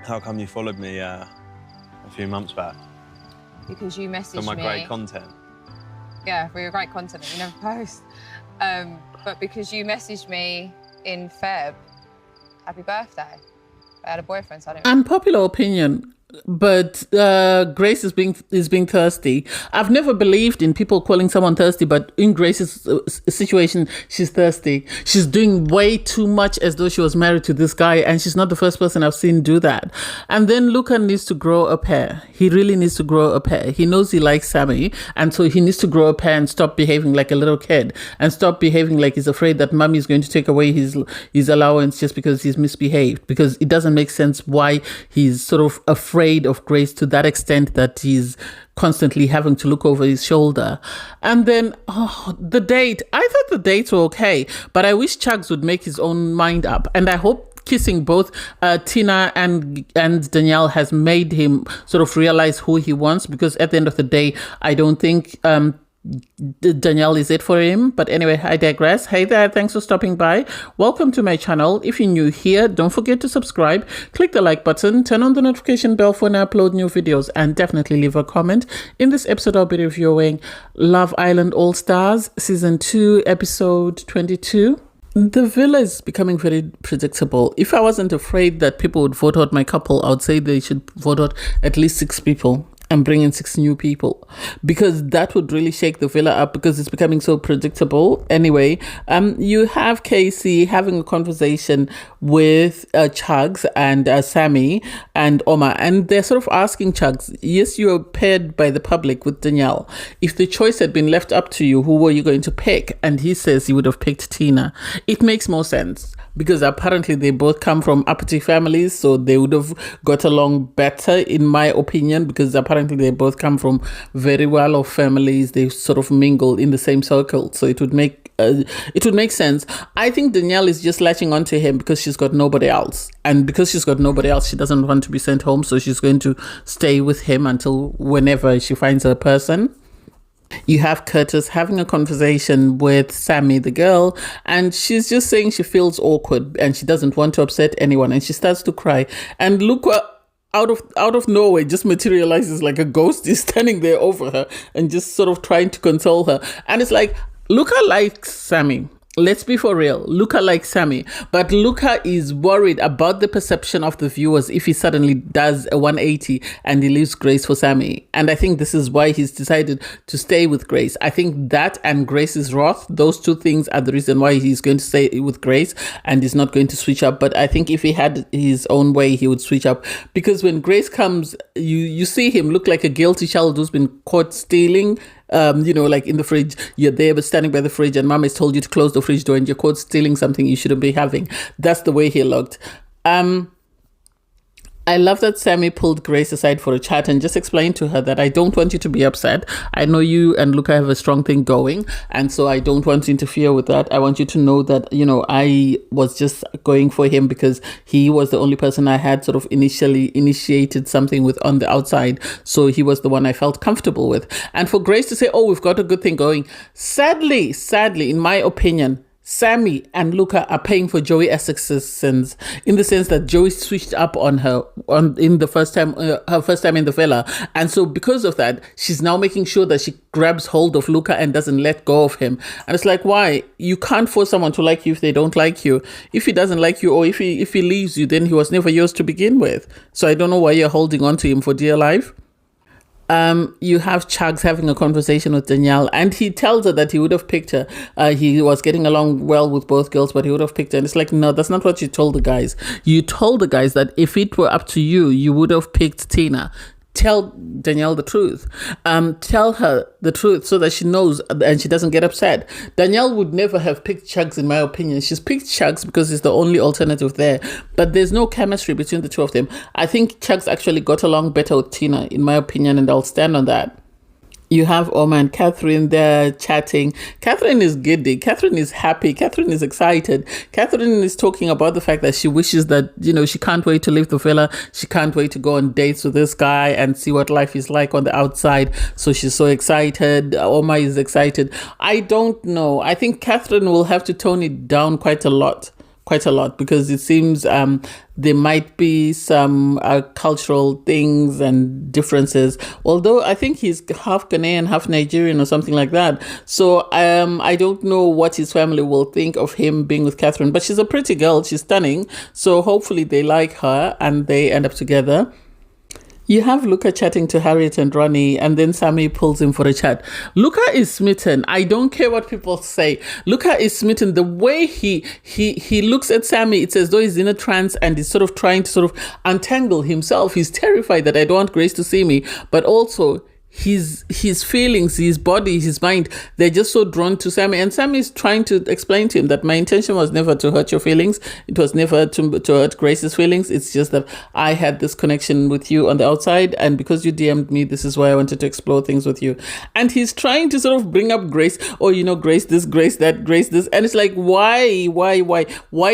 How come you followed me a few months back? Because you messaged me. For my great content. Yeah, for your great content that you never post. But because you messaged me in Feb, happy birthday. I had a boyfriend, so I didn't. Unpopular opinion, but Grace is being thirsty. I've never believed in people calling someone thirsty, but in Grace's situation, she's thirsty. She's doing way too much as though she was married to this guy, and she's not the first person I've seen do that. And then Luca needs to grow a pair. He really needs to grow a pair. He knows he likes Sammy, and so he needs to grow a pair and stop behaving like a little kid and stop behaving like he's afraid that mommy is going to take away his allowance just because he's misbehaved, because it doesn't make sense why he's sort of afraid of Grace to that extent that he's constantly having to look over his shoulder. And then the date, I thought the dates were okay, but I wish Chugs would make his own mind up, and I hope kissing both Tina and Danielle has made him sort of realize who he wants, because at the end of the day, I don't think Danielle is it for him. But anyway, I digress. Hey there, thanks for stopping by. Welcome to my channel. If you're new here, don't forget to subscribe, click the like button, turn on the notification bell for when I upload new videos, and definitely leave a comment. In this episode, I'll be reviewing Love Island All Stars Season 2, Episode 22. The villa is becoming very predictable. If I wasn't afraid that people would vote out my couple, I would say they should vote out at least 6 people and bring in 6 new people, because that would really shake the villa up, because it's becoming so predictable. Anyway, you have Casey having a conversation with Chugs and Sammy and Omar, and they're sort of asking Chugs, yes, you're paired by the public with Danielle. If the choice had been left up to you, who were you going to pick? And he says he would have picked Tina. It makes more sense, because apparently they both come from uppity families, so they would have got along better, in my opinion, because apparently they both come from very well-off families. They sort of mingle in the same circle, so it would make sense. I think Danielle is just latching onto him because she's got nobody else, and because she's got nobody else, she doesn't want to be sent home, so she's going to stay with him until whenever she finds her person. You have Curtis having a conversation with Sammy, the girl, and she's just saying she feels awkward and she doesn't want to upset anyone, and she starts to cry. And Luca, out of nowhere, just materializes like a ghost. Is standing there over her and just sort of trying to console her. And it's like, Luca likes Sammy. Let's be for real. Luca likes Sammy, but Luca is worried about the perception of the viewers if he suddenly does a 180 and he leaves Grace for Sammy. And I think this is why he's decided to stay with Grace. I think that and Grace's wrath, those two things are the reason why he's going to stay with Grace and he's not going to switch up. But I think if he had his own way, he would switch up, because when Grace comes, you see him look like a guilty child who's been caught stealing. Like in the fridge, you're there but standing by the fridge and mom has told you to close the fridge door and you're caught stealing something you shouldn't be having. That's the way he looked. I love that Sammy pulled Grace aside for a chat and just explained to her that I don't want you to be upset. I know you and Luca have a strong thing going, and so I don't want to interfere with that. I want you to know that, I was just going for him because he was the only person I had sort of initially initiated something with on the outside. So he was the one I felt comfortable with. And for Grace to say, oh, we've got a good thing going. Sadly, in my opinion, Sammy and Luca are paying for Joey Essex's sins, in the sense that Joey switched up on her in the first time, her first time in the villa. And so because of that, she's now making sure that she grabs hold of Luca and doesn't let go of him. And it's like, why? You can't force someone to like you if they don't like you. If he doesn't like you, or if he leaves you, then he was never yours to begin with. So I don't know why you're holding on to him for dear life. You have Chugs having a conversation with Danielle, and he tells her that he would have picked her. He was getting along well with both girls, but he would have picked her. And it's like, no, that's not what you told the guys. You told the guys that if it were up to you, you would have picked Tina. Tell Danielle the truth. Tell her the truth so that she knows and she doesn't get upset. Danielle would never have picked Chugs, in my opinion. She's picked Chugs because it's the only alternative there. But there's no chemistry between the two of them. I think Chugs actually got along better with Tina, in my opinion, and I'll stand on that. You have Oma and Catherine there chatting. Catherine is giddy. Catherine is happy. Catherine is excited. Catherine is talking about the fact that she wishes that, she can't wait to leave the villa. She can't wait to go on dates with this guy and see what life is like on the outside. So she's so excited. Oma is excited. I don't know. I think Catherine will have to tone it down quite a lot, quite a lot, because it seems there might be some cultural things and differences. Although I think he's half Ghanaian, half Nigerian or something like that. So I don't know what his family will think of him being with Catherine. But she's a pretty girl. She's stunning. So hopefully they like her and they end up together. You have Luca chatting to Harriet and Ronnie, and then Sammy pulls him for a chat. Luca is smitten. I don't care what people say. Luca is smitten. The way he looks at Sammy, it's as though he's in a trance and he's sort of trying to sort of untangle himself. He's terrified that I don't want Grace to see me, but also his feelings, his body, his mind, they're just so drawn to Sammy. And Sammy is trying to explain to him that my intention was never to hurt your feelings. It was never to hurt Grace's feelings. It's just that I had this connection with you on the outside. And because you DM'd me, this is why I wanted to explore things with you. And he's trying to sort of bring up Grace. Oh, Grace this, Grace that, Grace this. And it's like, why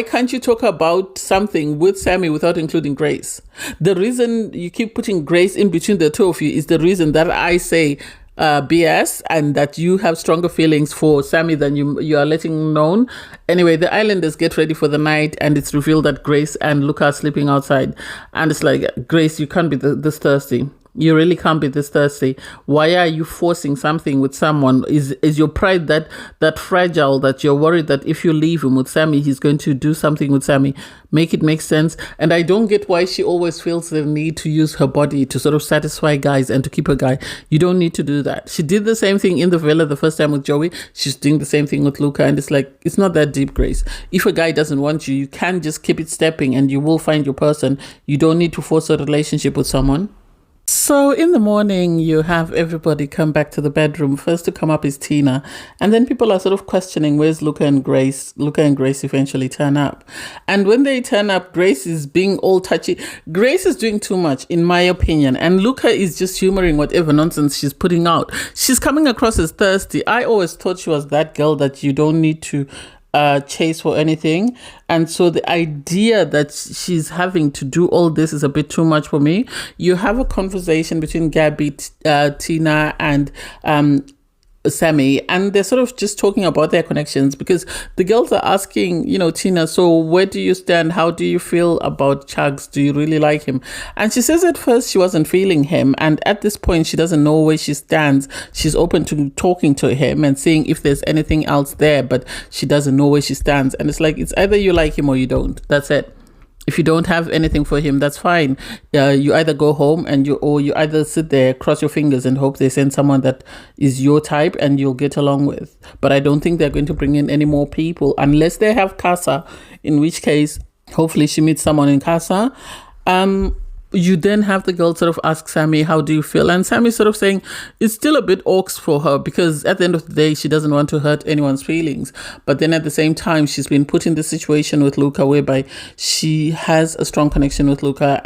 can't you talk about something with Sammy without including Grace? The reason you keep putting Grace in between the two of you is the reason that I say BS, and that you have stronger feelings for Sammy than you are letting known. Anyway, the islanders get ready for the night, and it's revealed that Grace and Luca are sleeping outside. And it's like, Grace, you can't be this thirsty. You really can't be this thirsty. Why are you forcing something with someone? Is your pride that fragile that you're worried that if you leave him with Sammy, he's going to do something with Sammy? Make it make sense. And I don't get why she always feels the need to use her body to sort of satisfy guys and to keep a guy. You don't need to do that. She did the same thing in the villa the first time with Joey. She's doing the same thing with Luca. And it's like, it's not that deep, Grace. If a guy doesn't want you, you can just keep it stepping and you will find your person. You don't need to force a relationship with someone. So in the morning, you have everybody come back to the bedroom. First to come up is Tina. And then people are sort of questioning, where's Luca and Grace? Luca and Grace eventually turn up. And when they turn up, Grace is being all touchy. Grace is doing too much, in my opinion. And Luca is just humoring whatever nonsense she's putting out. She's coming across as thirsty. I always thought she was that girl that you don't need to chase for anything. And so the idea that she's having to do all this is a bit too much for me. You have a conversation between Gabby, Tina, and Sammy, and they're sort of just talking about their connections, because the girls are asking, Tina, so where do you stand? How do you feel about Chugs? Do you really like him? And she says at first she wasn't feeling him, and at this point she doesn't know where she stands. She's open to talking to him and seeing if there's anything else there, but she doesn't know where she stands. And it's like, it's either you like him or you don't. That's it. If you don't have anything for him, that's fine. You either go home or you either sit there, cross your fingers and hope they send someone that is your type and you'll get along with. But I don't think they're going to bring in any more people unless they have Casa, in which case, hopefully she meets someone in Casa. You then have the girl sort of ask Sammy, how do you feel? And Sammy's sort of saying it's still a bit orcs for her, because at the end of the day, she doesn't want to hurt anyone's feelings. But then at the same time, she's been put in the situation with Luca whereby she has a strong connection with Luca,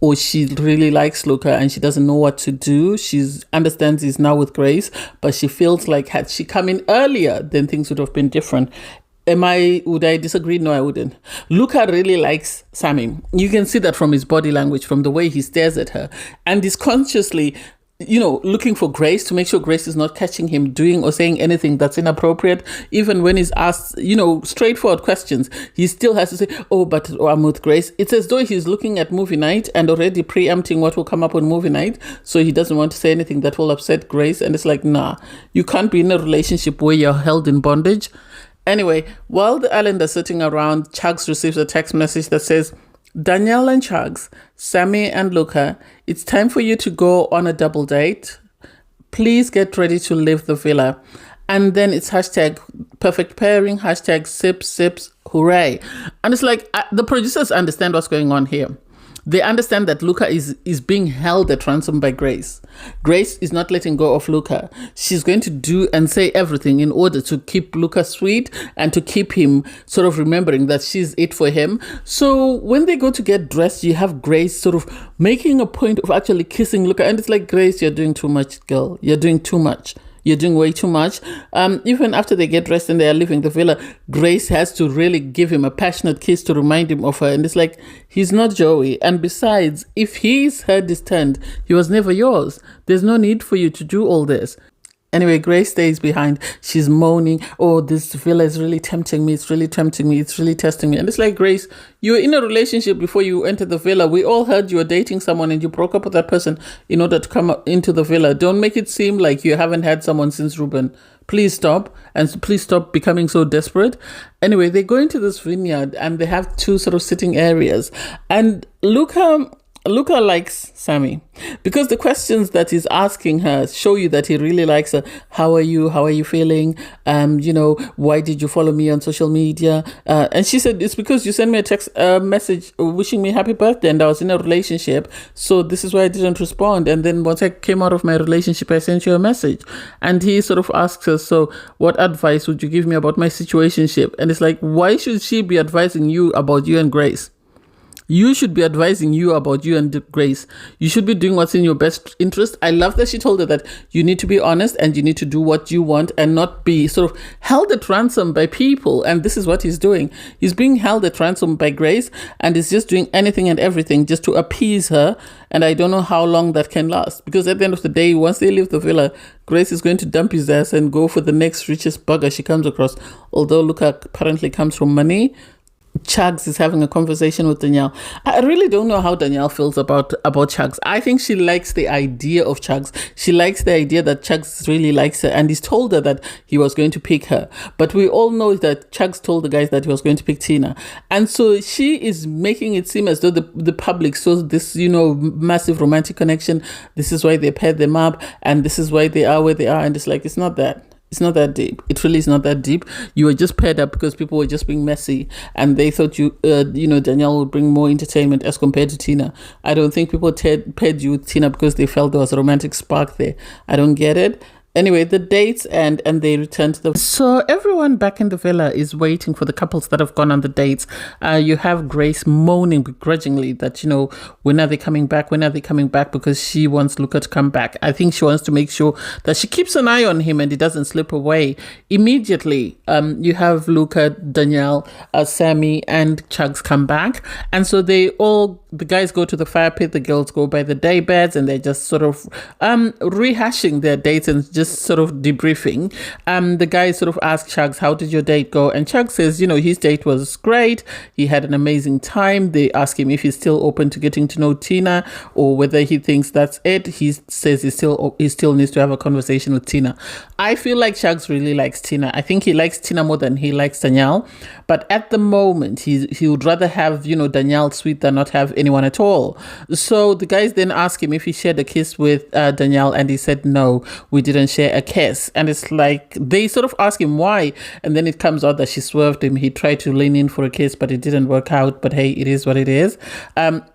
or she really likes Luca and she doesn't know what to do. She understands he's now with Grace, but she feels like had she come in earlier, then things would have been different. Would I disagree? No, I wouldn't. Luca really likes Sammy. You can see that from his body language, from the way he stares at her. And is consciously, looking for Grace to make sure Grace is not catching him doing or saying anything that's inappropriate. Even when he's asked, straightforward questions, he still has to say, but I'm with Grace. It's as though he's looking at movie night and already preempting what will come up on movie night. So he doesn't want to say anything that will upset Grace. And it's like, nah, you can't be in a relationship where you're held in bondage. Anyway, while the islanders are sitting around, Chugs receives a text message that says, Danielle and Chugs, Sammy and Luca, it's time for you to go on a double date. Please get ready to leave the villa. And then it's hashtag perfect pairing, hashtag sips, hooray. And it's like, the producers understand what's going on here. They understand that Luca is being held at ransom by Grace. Grace is not letting go of Luca. She's going to do and say everything in order to keep Luca sweet and to keep him sort of remembering that she's it for him. So when they go to get dressed, you have Grace sort of making a point of actually kissing Luca. And it's like, Grace, you're doing too much, girl. You're doing too much. You're doing way too much. Even after they get dressed and they are leaving the villa, Grace has to really give him a passionate kiss to remind him of her. And it's like, he's not Joey. And besides, if his head is turned, he was never yours. There's no need for you to do all this. Anyway, Grace stays behind. She's moaning, oh, this villa is really tempting me. It's really tempting me. It's really testing me. And it's like, Grace, you were in a relationship before you entered the villa. We all heard you were dating someone and you broke up with that person in order to come up into the villa. Don't make it seem like you haven't had someone since Ruben. Please stop. And please stop becoming so desperate. Anyway, they go into this vineyard and they have two sort of sitting areas. And Luca likes Sammy because the questions that he's asking her show you that he really likes her. How are you? How are you feeling? Why did you follow me on social media? And she said, it's because you sent me a text message wishing me happy birthday and I was in a relationship. So this is why I didn't respond. And then once I came out of my relationship, I sent you a message. And he sort of asks her, so what advice would you give me about my situationship? And it's like, why should she be advising you about you and Grace? You should be advising you about you and Grace. You should be doing what's in your best interest. I love that she told her that you need to be honest and you need to do what you want and not be sort of held at ransom by people. And this is what he's doing. He's being held at ransom by Grace and is just doing anything and everything just to appease her. And I don't know how long that can last. Because at the end of the day, once they leave the villa, Grace is going to dump his ass and go for the next richest bugger she comes across. Although Luca apparently comes from money, Chugs is having a conversation with Danielle. I really don't know how Danielle feels about Chugs. I think she likes the idea of Chugs. She likes the idea that Chugs really likes her and he's told her that he was going to pick her. But we all know that Chugs told the guys that he was going to pick Tina. And so she is making it seem as though the public saw this, massive romantic connection. This is why they paired them up and this is why they are where they are. And it's like, it's not that. It's not that deep. It really is not that deep. You were just paired up because people were just being messy and they thought Danielle would bring more entertainment as compared to Tina. I don't think people paired you with Tina because they felt there was a romantic spark there. I don't get it. Anyway, the dates and they return to the... So everyone back in the villa is waiting for the couples that have gone on the dates. You have Grace moaning begrudgingly that, when are they coming back? When are they coming back? Because she wants Luca to come back. I think she wants to make sure that she keeps an eye on him and he doesn't slip away. Immediately, you have Luca, Danielle, Sammy and Chugs come back. And so the guys go to the fire pit, the girls go by the day beds and they're just sort of rehashing their dates and just sort of debriefing. The guys sort of ask Chugs, how did your date go? And Chugs says, his date was great. He had an amazing time. They ask him if he's still open to getting to know Tina or whether he thinks that's it. He says he still needs to have a conversation with Tina. I feel like Chugs really likes Tina. I think he likes Tina more than he likes Danielle. But at the moment, he would rather have, Danielle sweet than not have anyone at all. So the guys then ask him if he shared a kiss with Danielle and he said no, we didn't share a kiss. And it's like they sort of ask him why, and then it comes out that she swerved him. He tried to lean in for a kiss but it didn't work out, but hey, it is what it is.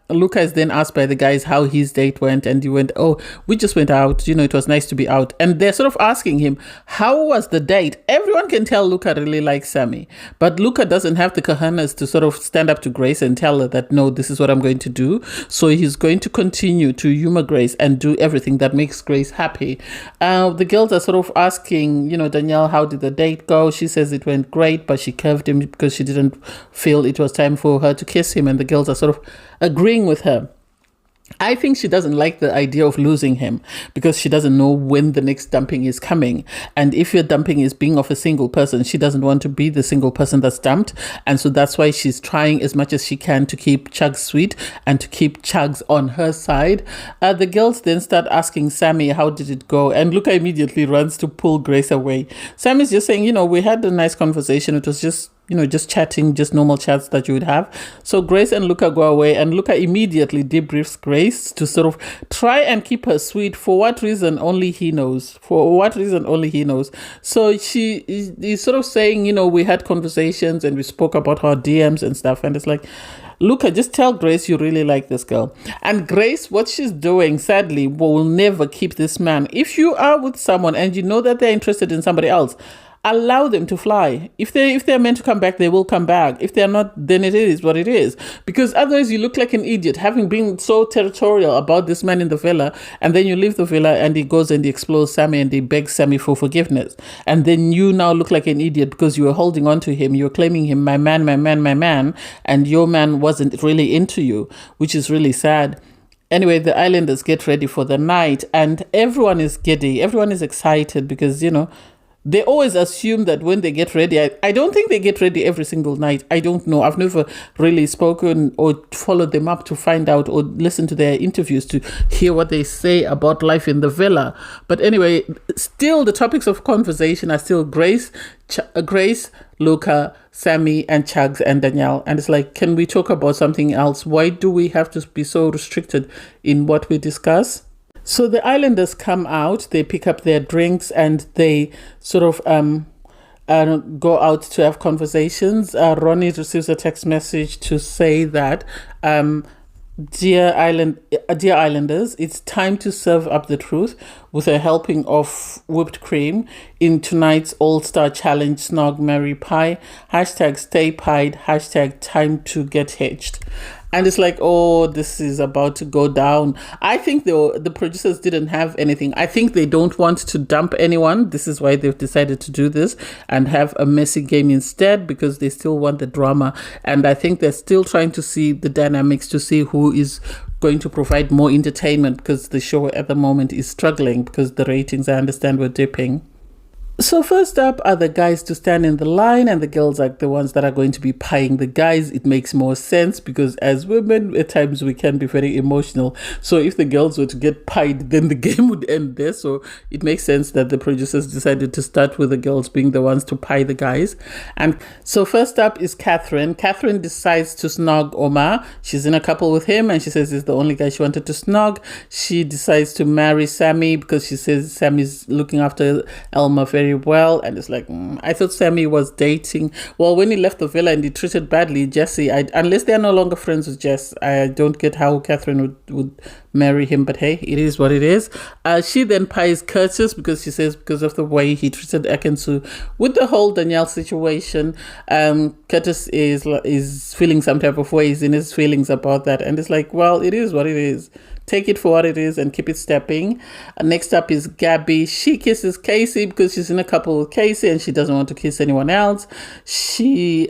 Luca is then asked by the guys how his date went and he went, oh, we just went out, it was nice to be out. And they're sort of asking him, how was the date? Everyone can tell Luca really likes Sammy, but Luca doesn't have the cojones to sort of stand up to Grace and tell her that no, this is what I'm going to do. So he's going to continue to humor Grace and do everything that makes Grace happy. The girls are sort of asking, Danielle, how did the date go? She says it went great, but she curved him because she didn't feel it was time for her to kiss him. And the girls are sort of agreeing with her. I think she doesn't like the idea of losing him because she doesn't know when the next dumping is coming. And if your dumping is being of a single person, she doesn't want to be the single person that's dumped. And so that's why she's trying as much as she can to keep Chugs sweet and to keep Chugs on her side. The girls then start asking Sammy, how did it go? And Luca immediately runs to pull Grace away. Sammy's just saying, we had a nice conversation. It was just chatting, just normal chats that you would have. So Grace and Luca go away and Luca immediately debriefs Grace to sort of try and keep her sweet. For what reason, only he knows. So she is sort of saying, we had conversations and we spoke about her DMs and stuff. And it's like, Luca, just tell Grace you really like this girl. And Grace, what she's doing, sadly, will never keep this man. If you are with someone and you know that they're interested in somebody else, allow them to fly. If they're meant to come back, they will come back. If they're not, then it is what it is. Because otherwise you look like an idiot, having been so territorial about this man in the villa, and then you leave the villa and he goes and he explodes Sammy and he begs Sammy for forgiveness. And then you now look like an idiot because you were holding on to him. You were claiming him, my man, and your man wasn't really into you, which is really sad. Anyway, the islanders get ready for the night and everyone is giddy. Everyone is excited because, they always assume that when they get ready, I don't think they get ready every single night. I don't know. I've never really spoken or followed them up to find out or listen to their interviews to hear what they say about life in the villa. But anyway, still the topics of conversation are still Grace, Luca, Sammy, and Chugs and Danielle. And it's like, can we talk about something else? Why do we have to be so restricted in what we discuss? So the islanders come out, they pick up their drinks and they sort of go out to have conversations. Ronnie receives a text message to say that, dear islanders, it's time to serve up the truth with a helping of whipped cream in tonight's All-Star Challenge Snog Marry Pie. Hashtag stay pied, hashtag time to get hitched. And it's like, oh, this is about to go down. I think the producers didn't have anything. I think they don't want to dump anyone. This is why they've decided to do this and have a messy game instead, because they still want the drama. And I think they're still trying to see the dynamics to see who is going to provide more entertainment, because the show at the moment is struggling because the ratings, I understand, were dipping. So first up are the guys to stand in the line, and the girls are the ones that are going to be pieing the guys. It makes more sense because as women, at times we can be very emotional. So if the girls were to get pied, then the game would end there. So it makes sense that the producers decided to start with the girls being the ones to pie the guys. And so first up is Catherine. Catherine decides to snog Omar. She's in a couple with him and she says he's the only guy she wanted to snog. She decides to marry Sammy because she says Sammy's looking after Elma very well. And it's like, I thought Sammy was dating. Well, when he left the villa and he treated badly Jesse, unless they're no longer friends with Jess, I don't get how Catherine would marry him. But hey, it is what it is. She then pies Curtis because she says because of the way he treated Ekin-su with the whole Danielle situation. Curtis is feeling some type of ways in his feelings about that. And it's like, well, it is what it is. Take it for what it is and keep it stepping. Next up is Gabby. She kisses Casey because she's in a couple with Casey and she doesn't want to kiss anyone else. She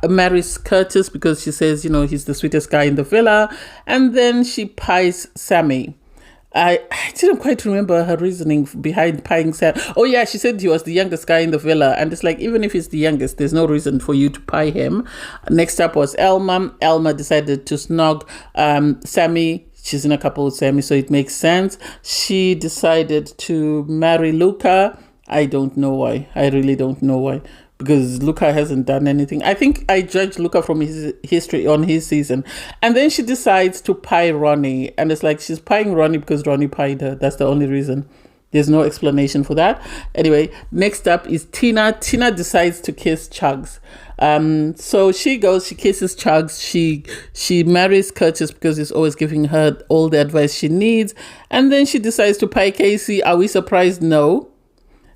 marries Curtis because she says, he's the sweetest guy in the villa. And then she pies Sammy. I didn't quite remember her reasoning behind pieing Sam. Oh yeah, she said he was the youngest guy in the villa. And it's like, even if he's the youngest, there's no reason for you to pie him. Next up was Elma. Elma decided to snog Sammy. She's in a couple with Sammy, so it makes sense. She decided to marry Luca. I don't know why. I really don't know why. Because Luca hasn't done anything. I think I judge Luca from his history on his season. And then she decides to pie Ronnie. And it's like she's pieing Ronnie because Ronnie pied her. That's the only reason. There's no explanation for that. Anyway, next up is Tina. Tina decides to kiss Chugs. So she kisses Chugs. She marries Curtis because he's always giving her all the advice she needs. And then she decides to pie Casey. Are we surprised?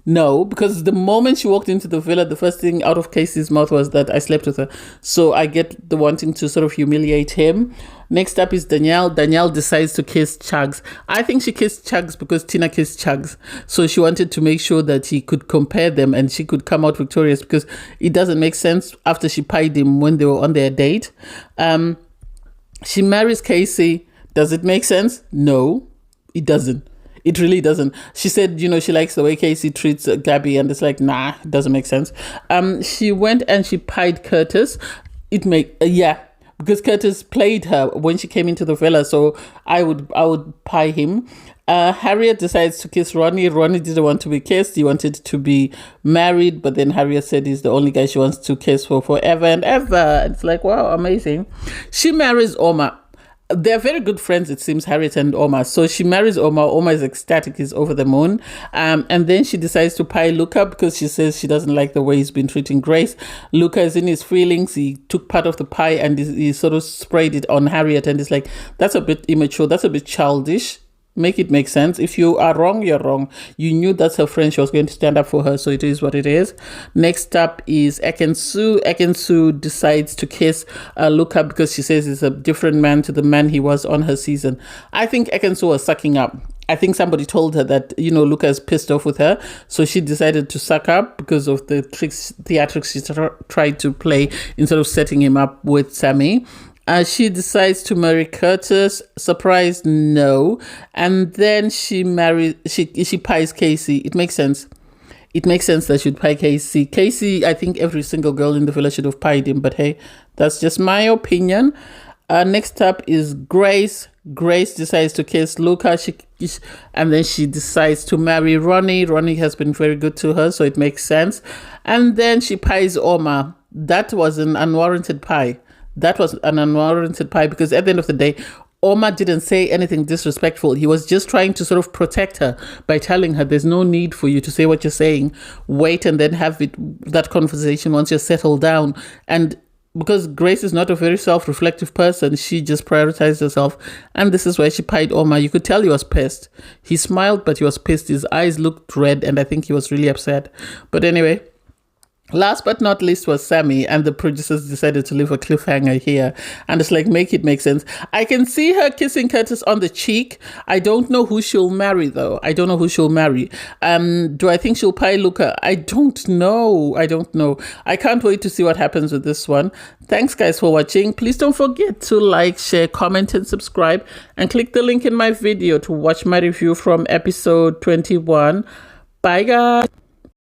No, because the moment she walked into the villa, the first thing out of Casey's mouth was that I slept with her. So I get the wanting to sort of humiliate him. Next up is Danielle. Danielle decides to kiss Chugs. I think she kissed Chugs because Tina kissed Chugs. So she wanted to make sure that he could compare them and she could come out victorious, because it doesn't make sense after she pied him when they were on their date. She marries Casey. Does it make sense? No, it doesn't. It really doesn't. She said, she likes the way Casey treats Gabby, and it's like, nah, it doesn't make sense. She went and she pied Curtis. Because Curtis played her when she came into the villa, so I would pie him. Harriet decides to kiss Ronnie. Ronnie didn't want to be kissed. He wanted to be married, but then Harriet said he's the only guy she wants to kiss for forever and ever. It's like, wow, amazing. She marries Omar. They're very good friends, it seems, Harriet and Omar. So she marries Omar. Omar is ecstatic. He's over the moon. And then she decides to pie Luca because she says she doesn't like the way he's been treating Grace. Luca is in his feelings. He took part of the pie and he sort of sprayed it on Harriet. And it's like, that's a bit immature. That's a bit childish. Make it make sense. If you are wrong, you're wrong. You knew that's her friend. She was going to stand up for her. So it is what it is. Next up is Ekin-su. Ekin-su decides to kiss Luca because she says he's a different man to the man he was on her season. I think Ekin-su was sucking up. I think somebody told her that, Luca is pissed off with her. So she decided to suck up because of the theatrics she tried to play instead of setting him up with Sammy. She decides to marry Curtis. Surprise, no. And then she pies Casey. It makes sense. It makes sense that she'd pie Casey. Casey, I think every single girl in the village should have pied him, but hey, that's just my opinion. Next up is Grace. Grace decides to kiss Luca, and then she decides to marry Ronnie. Ronnie has been very good to her, so it makes sense. And then she pies Oma. That was an unwarranted pie. Because at the end of the day, Oma didn't say anything disrespectful. He was just trying to sort of protect her by telling her there's no need for you to say what you're saying. Wait and then have that conversation once you're settled down. And because Grace is not a very self-reflective person, she just prioritized herself. And this is where she pied Oma. You could tell he was pissed. He smiled, but he was pissed. His eyes looked red, and I think he was really upset. But anyway, last but not least was Sammy, and the producers decided to leave a cliffhanger here. And it's like, make it make sense. I can see her kissing Curtis on the cheek. I don't know who she'll marry, though. I don't know who she'll marry. Do I think she'll pie Luca? I don't know. I can't wait to see what happens with this one. Thanks, guys, for watching. Please don't forget to like, share, comment, and subscribe. And click the link in my video to watch my review from episode 21. Bye, guys.